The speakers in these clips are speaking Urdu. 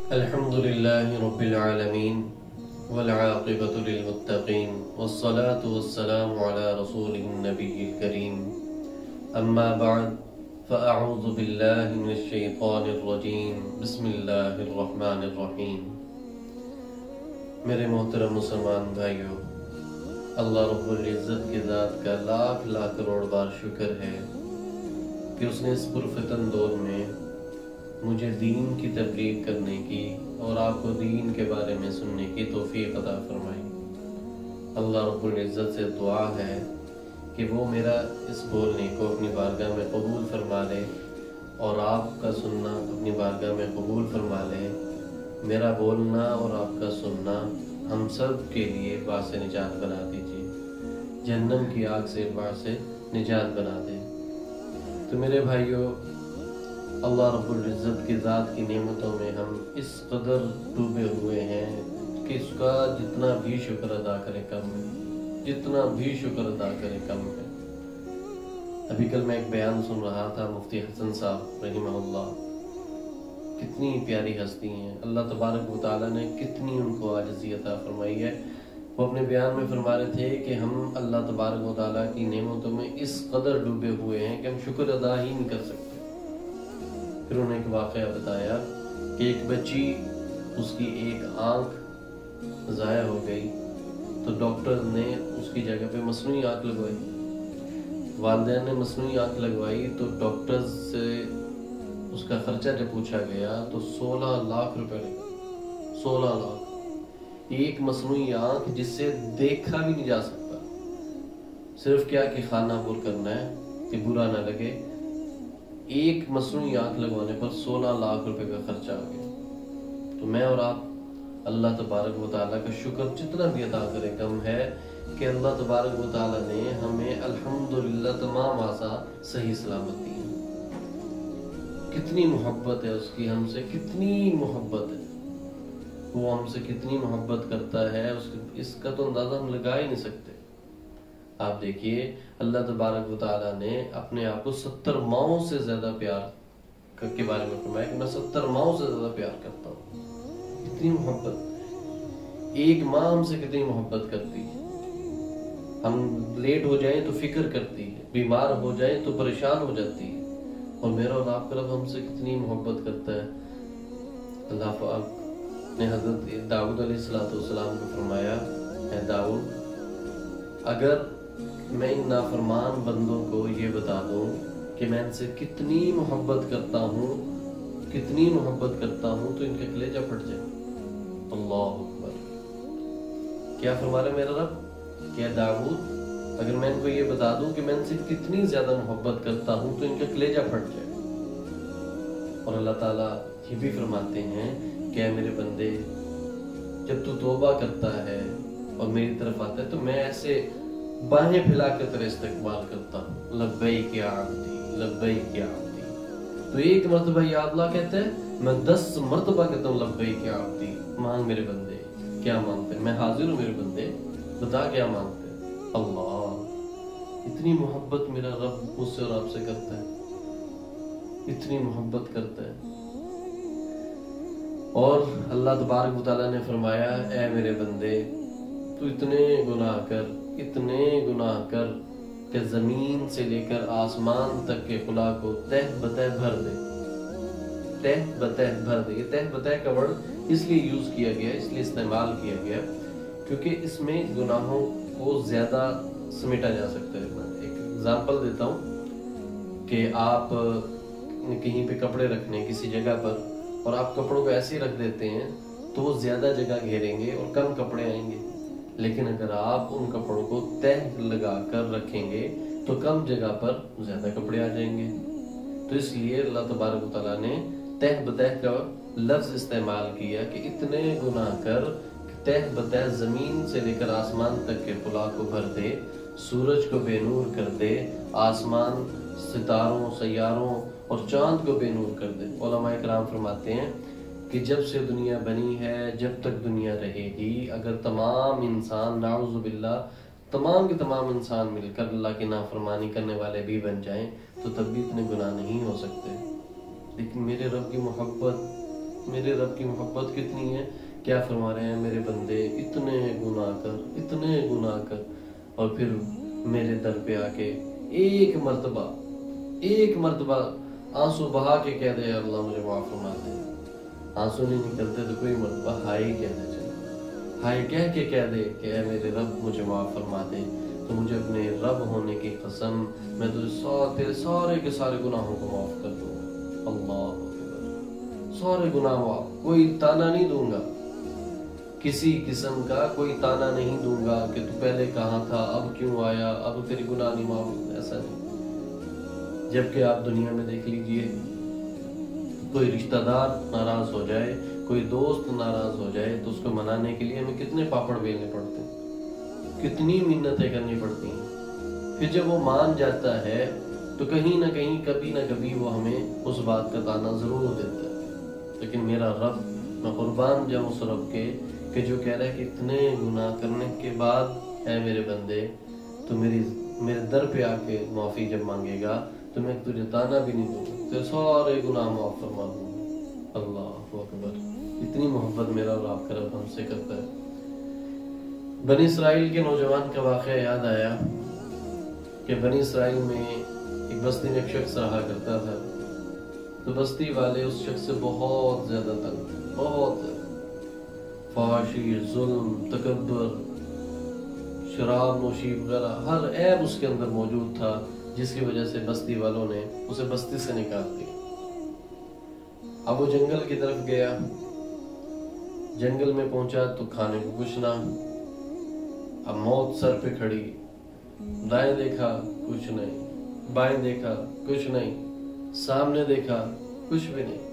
الحمدللہ رب العالمین والعاقبۃ للمتقین والصلاة والسلام علی رسولہ النبی الکریم اما بعد فاعوذ باللہ من الشیطان الرجیم بسم اللہ الرحمن الرحیم۔ میرے محترم مسلمان بھائیو، اللہ رب العزت کی ذات کا لاکھ لاکھ کروڑ بار شکر ہے کہ اس نے اس پرفتن دور میں مجھے دین کی تبلیغ کرنے کی اور آپ کو دین کے بارے میں سننے کی توفیق عطا فرمائی۔ اللہ رب العزت سے دعا ہے کہ وہ میرا اس بولنے کو اپنی بارگاہ میں قبول فرما لے اور آپ کا سننا اپنی بارگاہ میں قبول فرما لے۔ میرا بولنا اور آپ کا سننا ہم سب کے لیے باعث نجات بنا دیجیے، جہنم کی آگ سے باعث نجات بنا دے۔ تو میرے بھائیو، اللہ رب العزت کی ذات کی نعمتوں میں ہم اس قدر ڈوبے ہوئے ہیں کہ اس کا جتنا بھی شکر ادا کرے کم ہے، جتنا بھی شکر ادا کرے کم ہے۔ ابھی کل میں ایک بیان سن رہا تھا مفتی حسن صاحب رحمہ اللہ، کتنی پیاری ہستی ہیں، اللہ تبارک و تعالیٰ نے کتنی ان کو عاجزی عطا فرمائی ہے۔ وہ اپنے بیان میں فرما رہے تھے کہ ہم اللہ تبارک و تعالیٰ کی نعمتوں میں اس قدر ڈوبے ہوئے ہیں کہ ہم شکر ادا ہی نہیں کر سکتے۔ پھر انہوں نے ایک واقعہ بتایا کہ ایک بچی، اس کی ایک آنکھ ضائع ہو گئی تو ڈاکٹر نے اس کی جگہ پہ مصنوعی آنکھ لگوائی۔ والدین نے مصنوعی آنکھ لگوائی تو ڈاکٹر سے اس کا خرچہ جب پوچھا گیا تو 16 لاکھ روپے لگا۔ 16 لاکھ ایک مصنوعی آنکھ جس سے دیکھا بھی نہیں جا سکتا، صرف کیا کہ خانہ پور کرنا ہے کہ برا نہ لگے۔ ایک مصنوعی آنکھ لگوانے پر 16 لاکھ روپے کا خرچہ آ گیا۔ تو میں اور آپ اللہ تبارک و تعالیٰ کا شکر جتنا بھی ادا کرے کم ہے کہ اللہ تبارک و تعالیٰ نے ہمیں الحمدللہ تمام اعضاء صحیح سلامت دی ہیں۔ کتنی محبت ہے اس کی ہم سے، کتنی محبت ہے، وہ ہم سے کتنی محبت کرتا ہے، اس کا تو اندازہ ہم لگا ہی نہیں سکتے۔ آپ دیکھیے، اللہ تبارک و تعالیٰ نے اپنے آپ کو 70 ماؤں سے زیادہ پیار کے بارے میں فرمایا کہ میں 70 ماؤں سے زیادہ پیار کرتا ہوں۔ کتنی محبت، ایک ماں ہم سے کتنی محبت کرتی ہے۔ ہم لیٹ ہو جائیں تو فکر کرتی ہے، بیمار ہو جائیں تو پریشان ہو جاتی ہے، اور میرا اور آپ کا رب ہم سے کتنی محبت کرتا ہے۔ اللہ پاک نے حضرت داؤد علیہ السلام کو فرمایا، اے داؤد، اگر میں ان نافرمان بندوں کو یہ بتا دوں کہ میں ان سے کتنی محبت کرتا ہوں، کتنی محبت کرتا ہوں، تو ان کے کلیجہ پھٹ جائے۔ اللہ اکبر! کیا فرما رہا ہے میرا رب؟ کہ داؤد، اگر میں ان کو یہ بتا دوں کہ میں ان سے کتنی زیادہ محبت کرتا ہوں تو ان کا کلیجہ پھٹ جائے۔ اور اللہ تعالیٰ یہ بھی فرماتے ہیں کہ اے میرے بندے، جب تو توبہ کرتا ہے اور میری طرف آتا ہے تو میں ایسے باہیں پھیلا کے تیرا استقبال کرتا ہوں، لبیک یا عبدی، لبیک یا عبدی۔ تو ایک مرتبہ یا اللہ کہتا ہے، میں 10 مرتبہ کہتا ہوں لبیک یا عبدی۔ مانگ میرے بندے، کیا مانگتے ہیں؟ میں حاضر ہوں میرے بندے، بتا کیا مانگتے ہیں۔ اللہ! اتنی محبت میرا رب مجھ سے اور آپ سے کرتا ہے، اتنی محبت کرتا ہے۔ اور اللہ تبارک و تعالیٰ نے فرمایا، اے میرے بندے، تو اتنے گناہ کر کہ زمین سے لے کر آسمان تک کے خلا کو تہ بتہ بھر دے۔ تہ بتہ بھر دے، یہ تہ بتہ کا ورڈ اس لیے یوز کیا گیا، اس لیے استعمال کیا گیا کیونکہ اس میں گناہوں کو زیادہ سمیٹا جا سکتا ہے۔ میں ایک اگزامپل دیتا ہوں کہ آپ کہیں پہ کپڑے رکھنے کسی جگہ پر، اور آپ کپڑوں کو ایسے ہی رکھ دیتے ہیں تو وہ زیادہ جگہ گھیریں گے اور کم کپڑے آئیں گے، لیکن اگر آپ ان کپڑوں کو تہ لگا کر رکھیں گے تو کم جگہ پر زیادہ کپڑے آ جائیں گے۔ تو اس لیے اللہ تبارک و تعالیٰ نے تہ بتہ کا لفظ استعمال کیا کہ اتنے گناہ کر تہ بتہ زمین سے لے کر آسمان تک کے خلا کو بھر دے، سورج کو بے نور کر دے، آسمان، ستاروں، سیاروں اور چاند کو بے نور کر دے۔ علماء کرام فرماتے ہیں کہ جب سے دنیا بنی ہے، جب تک دنیا رہے گی، اگر تمام انسان، نعوذ باللہ، تمام کے تمام انسان مل کر اللہ کی نافرمانی کرنے والے بھی بن جائیں تو تب بھی اتنے گناہ نہیں ہو سکتے۔ لیکن میرے رب کی محبت میرے رب کی محبت کتنی ہے. کیا فرما رہے ہیں, میرے بندے اتنے گناہ کر اور پھر میرے در پہ آ کے ایک مرتبہ آنسو بہا کے کہہ دے اللہ مجھے معاف فرما دے. آنسو نہیں نکلتے تو کوئی مرتبہ ہائی کہنا چاہیے, ہائی کہہ کے کہہ دے کہ اے میرے رب مجھے معاف فرما دے. تو مجھے اپنے رب ہونے کی قسم, میں تجھے تیرے سارے کے سارے گناہوں کو معاف کر دوں گا. اللہ اکبر, سارے گناہ معاف, کوئی تانا نہیں دوں گا, کسی قسم کا کوئی تانا نہیں دوں گا کہ تو پہلے کہاں تھا, اب کیوں آیا, اب تیری گناہ نہیں معاف. ایسا نہیں. جبکہ آپ دنیا میں دیکھ لیجئے, کوئی رشتہ دار ناراض ہو جائے, کوئی دوست ناراض ہو جائے تو اس کو منانے کے لیے ہمیں کتنے پاپڑ بیلنے پڑتے ہیں, کتنی منتیں کرنی پڑتی ہیں. پھر جب وہ مان جاتا ہے تو کہیں نہ کہیں کبھی نہ کبھی وہ ہمیں اس بات کا تانا ضرور دیتا ہے. لیکن میرا رب, میں قربان جاؤں اس رب کے کہ جو کہہ رہا ہے کہ اتنے گناہ کرنے کے بعد اے میرے بندے تو میرے در پہ آ کے معافی جب مانگے گا تو میں تجھے تانا بھی نہیں دوں گا, تیرے سارے گناہ معاف فرما دوں گا. اللہ اکبر, اتنی محبت میرا اور آپ کا رب ہم سے کرتا ہے. بنی اسرائیل کے نوجوان کا واقعہ یاد آیا کہ بنی اسرائیل میں ایک بستی میں ایک شخص رہا کرتا تھا. تو بستی والے اس شخص سے بہت زیادہ تنگ تھے, بہت زیادہ. فحاشی, ظلم, تکبر, شراب نوشی وغیرہ ہر عیب اس کے اندر موجود تھا, جس کی وجہ سے بستی والوں نے اسے بستی سے نکال دیا. اب وہ جنگل کی طرف گیا, جنگل میں پہنچا تو کھانے کو کچھ نہ. اب موت سر پہ کھڑی, دائیں دیکھا کچھ نہیں, بائیں دیکھا کچھ نہیں, سامنے دیکھا کچھ بھی نہیں.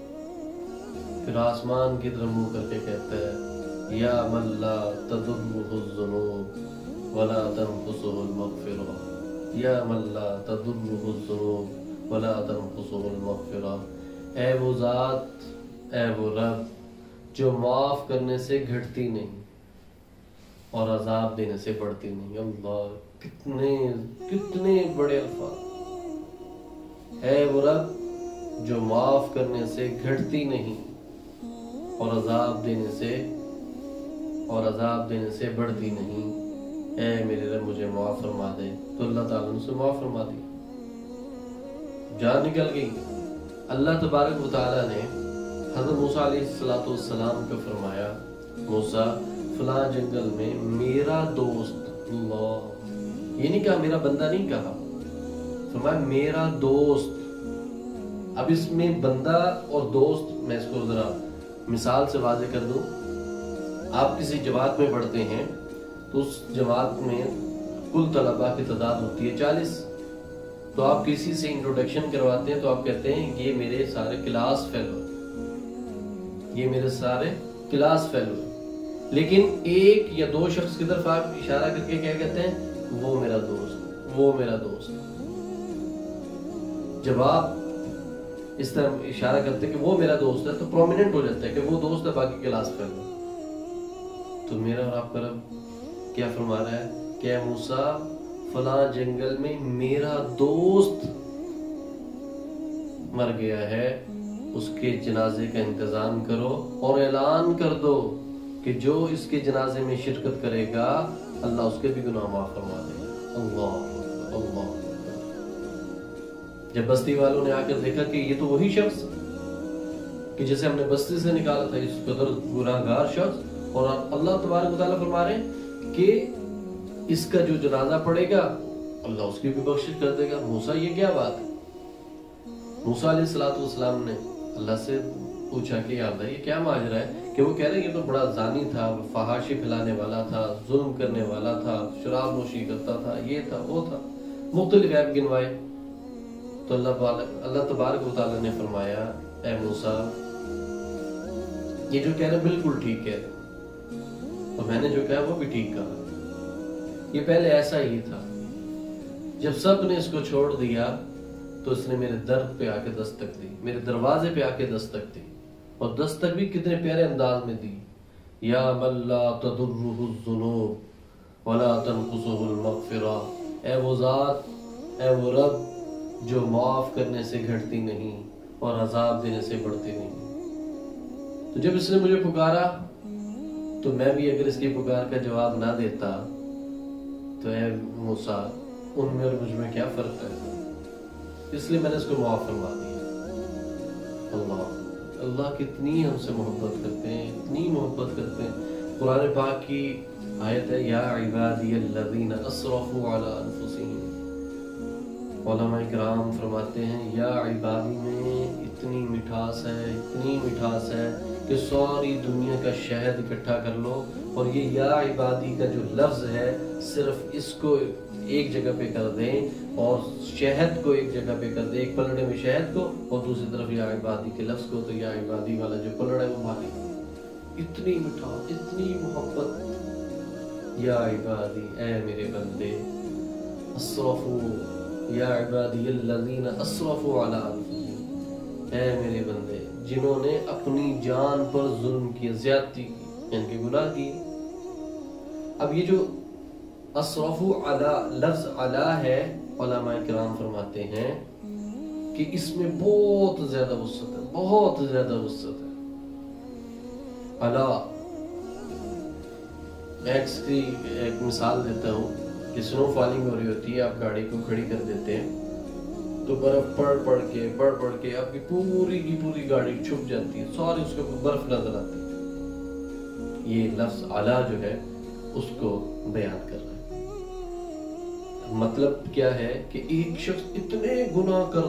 پھر آسمان کی طرف منہ کر کے کہتا ہے یا من لا تضره الذنوب ولا تنقصه المغفرہ, یا من لا تضره الذنوب ولا تنقصه المغفرہ. اے وہ ذات, اے وہ رب جو معاف کرنے سے گھٹتی نہیں اور عذاب دینے سے بڑھتی نہیں. اللہ, کتنے بڑے الفاظ. اے وہ رب جو معاف کرنے سے گھٹتی نہیں اور عذاب دینے سے بڑھتی نہیں. اے میرے رب مجھے معاف فرما دے. تو اللہ تعالیٰ نے اسے معاف فرما دی, جان نکل گئی. اللہ تبارک و تعالیٰ نے حضرت موسیٰ علیہ السلام کو فرمایا موسیٰ فلاں جنگل میں میرا دوست, اللہ, یہ نہیں کہا میرا بندہ, نہیں کہا, فرمایا میرا دوست. اب اس میں بندہ اور دوست, میں اس کو ذرا مثال سے واضح کر دوں. آپ کسی جماعت میں پڑھتے ہیں تو اس جماعت میں کل طلباء کی تعداد ہوتی ہے 40. تو آپ کسی سے انٹروڈکشن کرواتے ہیں تو آپ کہتے ہیں یہ میرے سارے کلاس فیلو, یہ میرے سارے کلاس فیلو. لیکن ایک یا دو شخص کی طرف آپ اشارہ کر کے کیا کہتے ہیں, وہ میرا دوست, وہ میرا دوست. جب آپ اس طرح اشارہ کرتے ہیں کہ وہ میرا دوست ہے تو پرومیننٹ ہو جاتا ہے کہ وہ دوست ہے, باقی کلاس فیلو. تو میرا اور آپ کا رب کیا فرما رہا ہے کہ اے موسیٰ فلاں جنگل میں میرا دوست مر گیا ہے, اس کے جنازے کا انتظام کرو اور اعلان کر دو کہ جو اس کے جنازے میں شرکت کرے گا اللہ اس کے بھی گناہ معاف فرما دے گا. اللہ اللہ. جب بستی والوں نے آ کر دیکھا کہ یہ تو وہی شخص کہ جسے ہم نے بستی سے نکالا تھا, اس قدر گناہگار شخص, اور اللہ تبارک و تعالیٰ فرما رہے ہیں کہ اس کا جو جنازہ پڑے گا اللہ اس کی بھی بخشش کر دے گا. موسیٰ یہ کیا بات ہے؟ موسیٰ علیہ السلام نے اللہ سے پوچھا کہ یا اللہ یہ کیا ماجرا ہے کہ وہ کہہ رہے ہیں یہ تو بڑا زانی تھا, فحاشی پھیلانے والا تھا, ظلم کرنے والا تھا, شراب نوشی کرتا تھا, یہ تھا وہ تھا, مختلف عیب گنوائے. تو اللہ تبارک و تعالیٰ نے فرمایا اے موسیٰ یہ جو کہہ رہے بالکل ٹھیک ہے, اور میں نے جو کہا وہ بھی ٹھیک کہا. یہ پہلے ایسا ہی تھا, جب سب نے اس کو چھوڑ دیا تو اس نے میرے در پہ آ کے دستک دی, میرے دروازے پہ آ کے دستک دی, اور دستک بھی کتنے پیارے انداز میں دی. یا من لا تضره الذنوب ولا تنقصه المغفرہ, اے وہ ذات, اے وہ رب جو معاف کرنے سے گھٹتی نہیں اور عذاب دینے سے بڑھتی نہیں. تو جب اس نے مجھے پکارا تو میں بھی اگر اس کی پکار کا جواب نہ دیتا تو اے موسیٰ ان میں اور مجھ میں کیا فرق ہے، اس لیے میں نے اس کو معاف فرما دیا۔ اللہ کتنی ہم سے محبت کرتے ہیں، اتنی محبت کرتے ہیں۔ قرآن پاک کی آیت ہے یا عبادی الذین اسرفوا علی انفسہم۔ علماء کرام فرماتے ہیں یا عبادی میں اتنی مٹھاس ہے، اتنی مٹھاس ہے کہ ساری دنیا کا شہد اکٹھا کر لو اور یہ یا عبادی کا جو لفظ ہے صرف اس کو ایک جگہ پہ کر دیں اور شہد کو ایک جگہ پہ کر دیں، ایک پلڑے میں شہد کو اور دوسری طرف یا عبادی کے لفظ کو، تو یا عبادی والا جو پلڑا ہے وہ بھاگے۔ اتنی مٹھاس، اتنی محبت۔ یا عبادی، اے میرے بندے، اسرفو، یا عبادی الذین اسرفوا علی انفسہم، اے میرے بندے جنہوں نے اپنی جان پر ظلم کیا، زیادتی کی، یعنی کہ گناہ کی۔ اب یہ جو اسرفوا علی لفظ علی ہے، علماء کرام فرماتے ہیں کہ اس میں بہت زیادہ وسعت ہے، بہت زیادہ وسعت ہے۔ علی، میں ایک مثال دیتا ہوں کہ سنو فالنگ ہو رہی ہوتی ہے، آپ گاڑی کو کھڑی کر دیتے ہیں تو برف پڑ کے آپ کی پوری گاڑی چھپ جاتی ہے، ساری اس کو برف نظر آتی ہے۔ یہ لفظ علی جو ہے اس کو بیان کر رہا ہے۔ مطلب کیا ہے کہ ایک شخص اتنے گناہ کر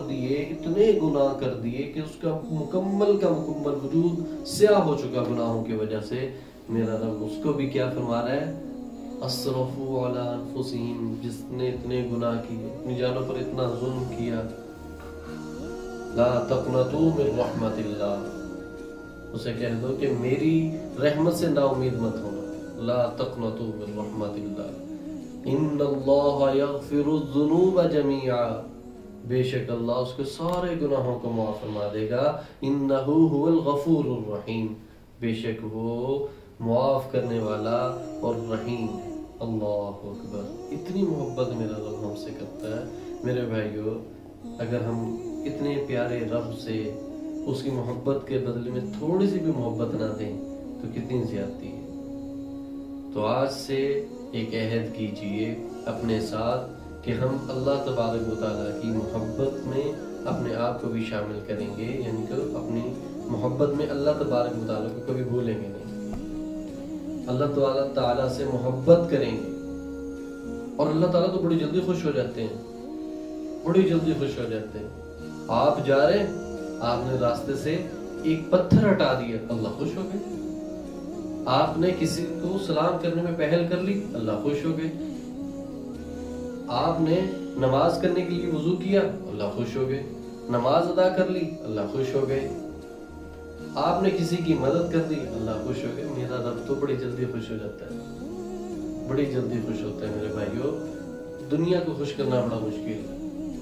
دیے کہ اس کا مکمل وجود سیاہ ہو چکا گناہوں کی وجہ سے، میرا رب اس کو بھی کیا فرما رہا ہے، اسرفوا علی انفسہم، جس نے اتنے گناہ کیے، اپنی جانوں پر اتنا ظلم کیا، لا تقنطوا من رحمت اللہ، اسے کہہ دو کہ میری رحمت سے نا امید مت ہونا، لا تقنطوا من رحمت اللہ، ان اللہ یغفر الذنوب جميعا، بے شک اللہ اس کے سارے گناہوں کو معاف فرما دے گا، انہ هو الغفور الرحیم، بے شک وہ معاف کرنے والا اور رحیم ہے۔ اللہ اکبر، اتنی محبت میرا رب ہم سے کرتا ہے۔ میرے بھائیو، اگر ہم اتنے پیارے رب سے اس کی محبت کے بدلے میں تھوڑی سی بھی محبت نہ دیں تو کتنی زیادتی ہے۔ تو آج سے ایک عہد کیجئے اپنے ساتھ کہ ہم اللہ تبارک و تعالیٰ کی محبت میں اپنے آپ کو بھی شامل کریں گے، یعنی کہ اپنی محبت میں اللہ تبارک و تعالیٰ کو کبھی بھولیں گے نہیں، اللہ تعالیٰ سے محبت کریں گے۔ اور اللہ تعالیٰ تو بڑی جلدی خوش ہو جاتے ہیں، بڑی جلدی خوش ہو جاتے ہیں۔ آپ جا رہے ہیں، آپ نے راستے سے ایک پتھر ہٹا دیا، اللہ خوش ہو گئے۔ آپ نے کسی کو سلام کرنے میں پہل کر لی، اللہ خوش ہو گئے۔ آپ نے نماز کرنے کے لیے وضو کیا، اللہ خوش ہو گئے۔ نماز ادا کر لی، اللہ خوش ہو گئے۔ آپ نے کسی کی مدد کر دی، اللہ خوش ہو گئے۔ میرا رب تو بڑی جلدی خوش ہو جاتا ہے، بڑی جلدی خوش ہوتا ہے۔ میرے بھائیو، دنیا کو خوش کرنا بڑا مشکل ہے،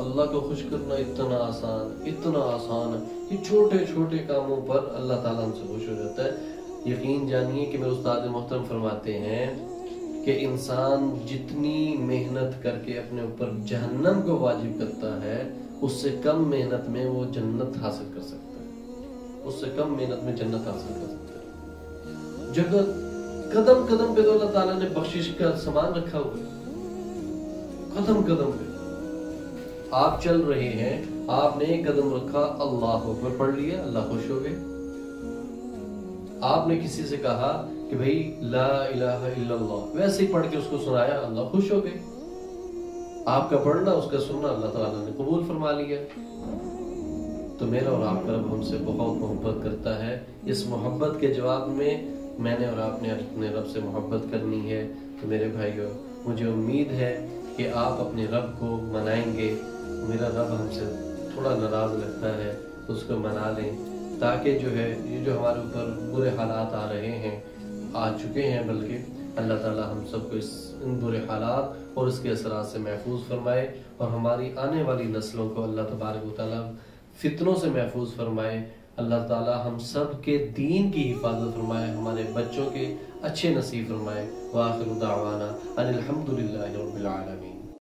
اللہ کو خوش کرنا اتنا آسان ہے۔ یہ چھوٹے چھوٹے کاموں پر اللہ تعالیٰ ہم سے خوش ہو جاتا ہے۔ یقین جانیے کہ میرے استاد محترم فرماتے ہیں کہ انسان جتنی محنت کر کے اپنے اوپر جہنم کو واجب کرتا ہے، اس سے کم محنت میں وہ جنت حاصل کر سکتا ہے، اس سے کم محنت میں جنت حاصل کر سکتا ہے۔ جگہ قدم قدم پہ تو اللہ تعالیٰ نے بخشش کا سامان رکھا ہوا ہے، قدم قدم پہ آپ چل رہے ہیں، آپ نے ایک قدم رکھا، اللہ اکبر پڑھ لیا، اللہ خوش ہو گئے۔ آپ نے کسی سے کہا کہ بھئی لا الہ الا اللہ، ویسے ہی پڑھ کے اس کو سنایا، اللہ خوش ہو گئے۔ آپ کا پڑھنا، اس کا سننا اللہ تعالیٰ نے قبول فرما لیا۔ تو میرا اور آپ کا رب ہم سے بہت محبت کرتا ہے۔ اس محبت کے جواب میں نے اور آپ نے اپنے رب سے محبت کرنی ہے۔ تو میرے بھائیو، مجھے امید ہے کہ آپ اپنے رب کو منائیں گے۔ میرا رب ہم سے تھوڑا ناراض لگتا ہے تو اس کو منا لیں، تاکہ جو ہے یہ جو ہمارے اوپر برے حالات آ رہے ہیں، آ چکے ہیں بلکہ، اللہ تعالیٰ ہم سب کو ان برے حالات اور اس کے اثرات سے محفوظ فرمائے، اور ہماری آنے والی نسلوں کو اللہ تبارک و تعالیٰ فتنوں سے محفوظ فرمائے۔ اللہ تعالیٰ ہم سب کے دین کی حفاظت فرمائے، ہمارے بچوں کے اچھے نصیب فرمائے۔ وآخر دعوانا ان الحمدللہ رب العالمین۔